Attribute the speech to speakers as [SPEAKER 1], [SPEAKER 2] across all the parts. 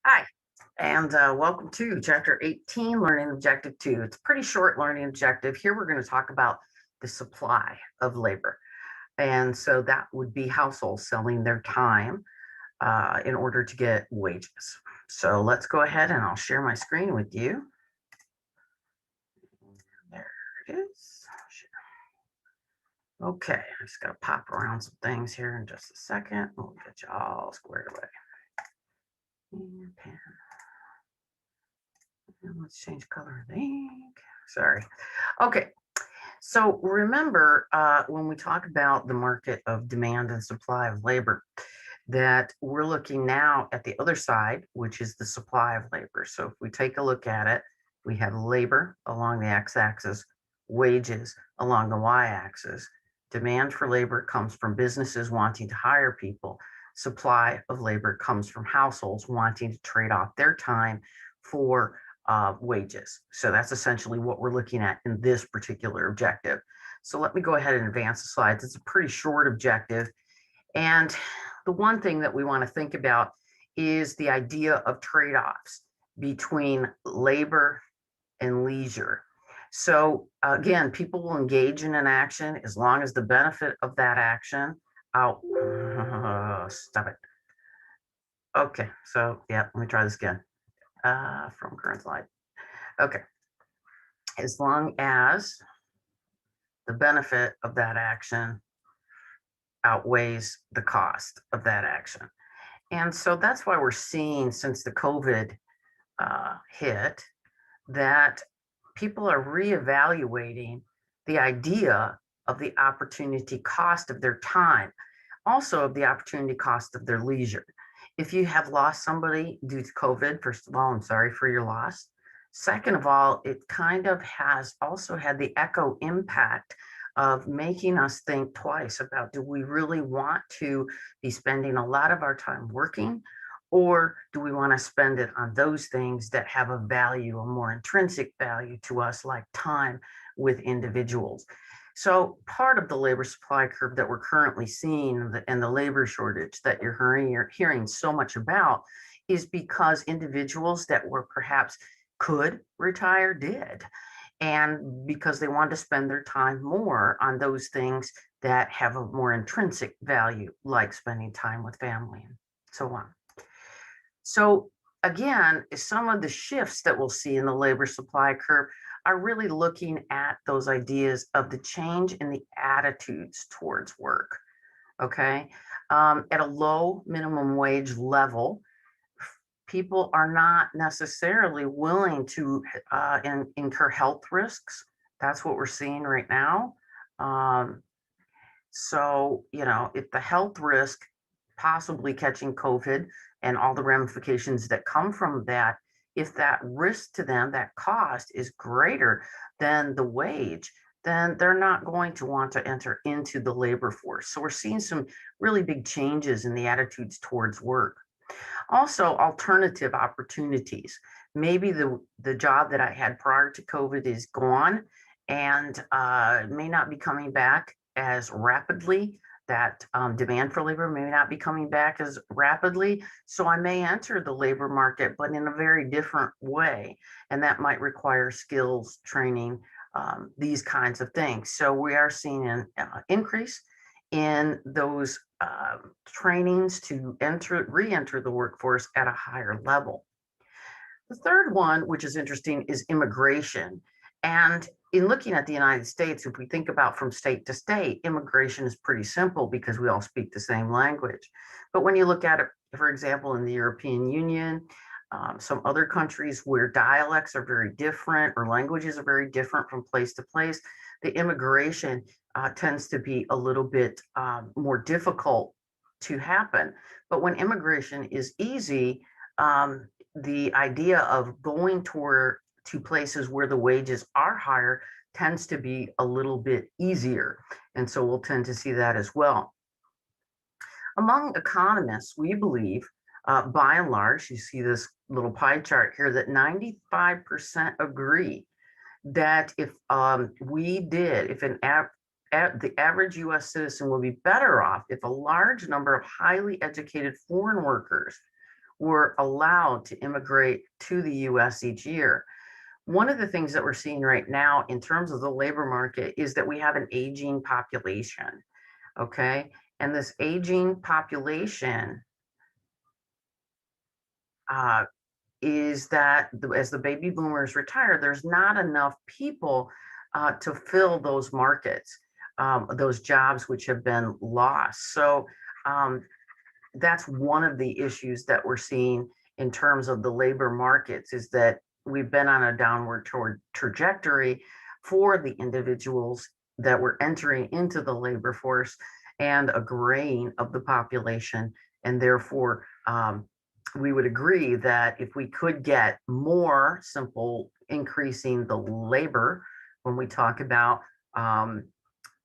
[SPEAKER 1] Hi, and welcome to Chapter 18, Learning Objective 2. It's a pretty short learning objective. Here we're going to talk about the supply of labor. And so that would be households selling their time in order to get wages. So let's go ahead and I'll share my screen with you. There it is. Okay, I just got to pop around some things here in just a second. We'll get you all squared away. And pen. And let's change color of ink. Sorry. Okay. So remember, when we talk about the market of demand and supply of labor, that we're looking now at the other side, which is the supply of labor. So if we take a look at it, we have labor along the x-axis, wages along the y-axis. Demand for labor comes from businesses wanting to hire people. Supply of labor comes from households wanting to trade off their time for wages. So that's essentially what we're looking at in this particular objective. So let me go ahead and advance the slides. It's a pretty short objective. And the one thing that we want to think about is the idea of trade-offs between labor and leisure. So again, people will engage in an action as long as the benefit of that action stop it. Okay, so yeah, let me try this again from current slide. Okay, as long as the benefit of that action outweighs the cost of that action. And so that's why we're seeing, since the COVID hit, that people are reevaluating the idea of the opportunity cost of their time, also of the opportunity cost of their leisure. If you have lost somebody due to COVID, first of all, I'm sorry for your loss. Second of all, it kind of has also had the echo impact of making us think twice about, do we really want to be spending a lot of our time working, or do we want to spend it on those things that have a value, a more intrinsic value to us, like time with individuals? So part of the labor supply curve that we're currently seeing and the labor shortage that you're hearing so much about is because individuals that were perhaps could retire did, and because they want to spend their time more on those things that have a more intrinsic value, like spending time with family and so on. So again, some of the shifts that we'll see in the labor supply curve are really looking at those ideas of the change in the attitudes towards work. Okay, at a low minimum wage level, people are not necessarily willing to incur health risks. That's what we're seeing right now. So, if the health risk, possibly catching COVID and all the ramifications that come from that, if that risk to them, that cost is greater than the wage, then they're not going to want to enter into the labor force. So we're seeing some really big changes in the attitudes towards work. Also, alternative opportunities. Maybe the job that I had prior to COVID is gone and may not be coming back as rapidly. That demand for labor may not be coming back as rapidly. So I may enter the labor market, but in a very different way. And that might require skills, training, these kinds of things. So we are seeing an increase in those trainings to re-enter the workforce at a higher level. The third one, which is interesting, is immigration. And in looking at the United States, if we think about from state to state, immigration is pretty simple because we all speak the same language. But when you look at it, for example, in the European Union, some other countries where dialects are very different or languages are very different from place to place, the immigration tends to be a little bit more difficult to happen. But when immigration is easy, the idea of going to places where the wages are higher tends to be a little bit easier. And so we'll tend to see that as well. Among economists, we believe, by and large, you see this little pie chart here, that 95% agree that if the average US citizen will be better off if a large number of highly educated foreign workers were allowed to immigrate to the US each year. One of the things that we're seeing right now in terms of the labor market is that we have an aging population, okay? And this aging population is that as the baby boomers retire, there's not enough people to fill those markets, those jobs which have been lost. So that's one of the issues that we're seeing in terms of the labor markets, is that we've been on a downward trajectory for the individuals that were entering into the labor force, and a graying of the population. And therefore, we would agree that if we could get more simple increasing the labor, when we talk about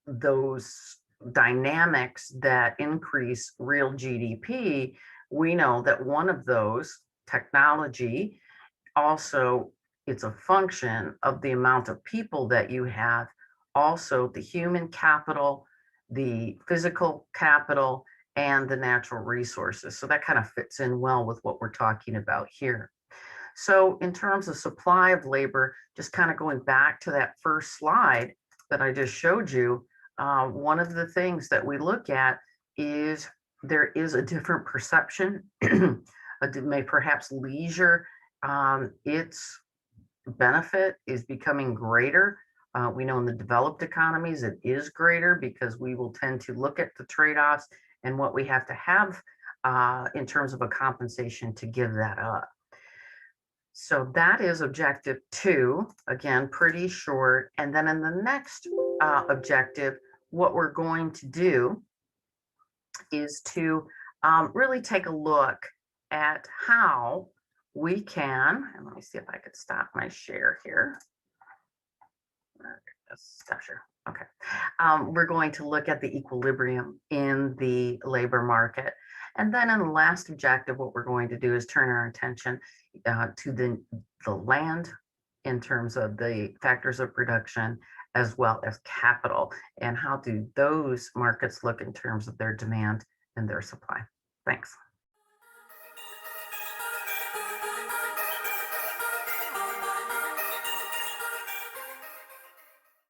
[SPEAKER 1] those dynamics that increase real GDP, we know that one of those, technology, also it's a function of the amount of people that you have, also the human capital, the physical capital, and the natural resources. So that kind of fits in well with what we're talking about here. So in terms of supply of labor, just kind of going back to that first slide that I just showed you, one of the things that we look at is there is a different perception, may perhaps leisure, its benefit is becoming greater. We know in the developed economies it is greater, because we will tend to look at the trade-offs and what we have to have in terms of a compensation to give that up. So that is objective 2, again, pretty short. And then in the next objective, what we're going to do is to really take a look at how we can, and let me see if I could stop my share here. Sure. Okay. We're going to look at the equilibrium in the labor market. And then in the last objective, what we're going to do is turn our attention to the land in terms of the factors of production, as well as capital, and how do those markets look in terms of their demand and their supply. Thanks.